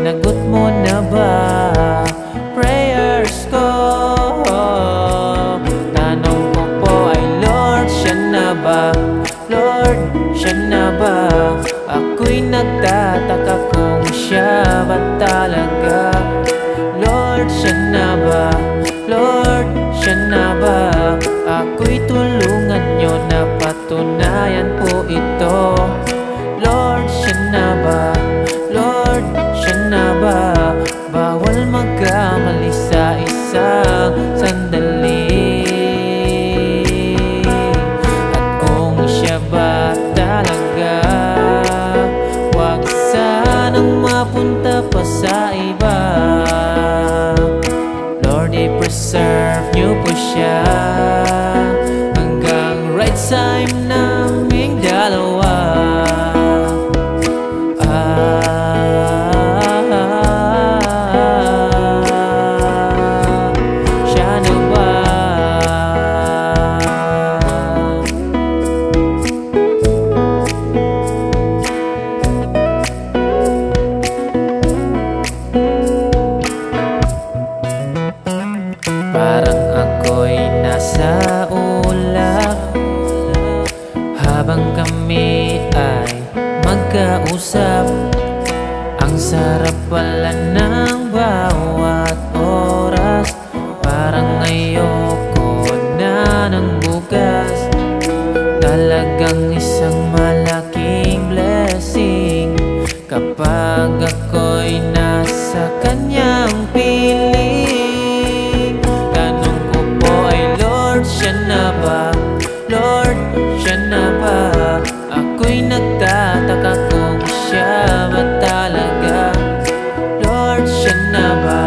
Sinagot mo na ba prayers ko? Tanong ko po ay Lord, siya na ba? Lord, siya na ba? Ako'y nagtataka kung siya ba talaga? Lord, siya na ba? Lord, siya na ba? Ako'y tulungan nyo na patunayan po ito. Lord, siya na ba? Lord, siya na ba? Bawal magkamali sa isang sandali. At kung siya ba talaga, wag sanang mapunta pa sa iba. Lord, i-preserve niyo po siya hanggang right time naming dalawa. Siya na ba? Parang ako'y nasa ulap habang kami ay magkausap. Ang sarap pala ng bawat oras. Parang ayoko na ng bukas. Talagang isang malaking blessing kapag ako'y nasa kanyang piling. Tanong ko po ay Lord, siya na ba? Lord, siya na ba? Ako'y nagtataka kung siya ba talaga? Lord, siya na ba?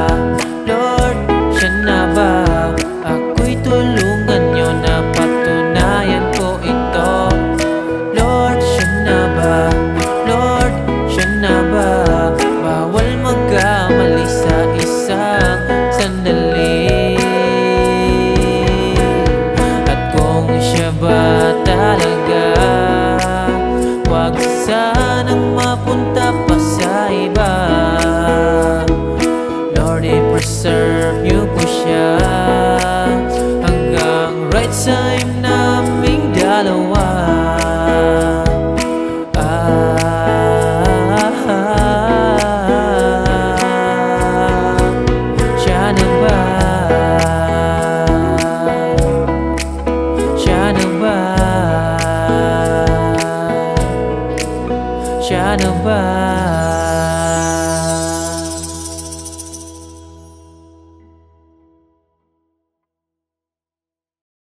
Lord, siya na ba? Ako'y tulungan nyo na patunayan po ito. Lord, siya na ba? Lord, siya na ba? Bawal magkamali sa isang sandali. At kung siya ba talaga, wag sanang mapunta pa sa iba. Lord, i-preserve niyo po siya hanggang right time naming dalawa. Siya na ba? Siya na ba? Siya na ba?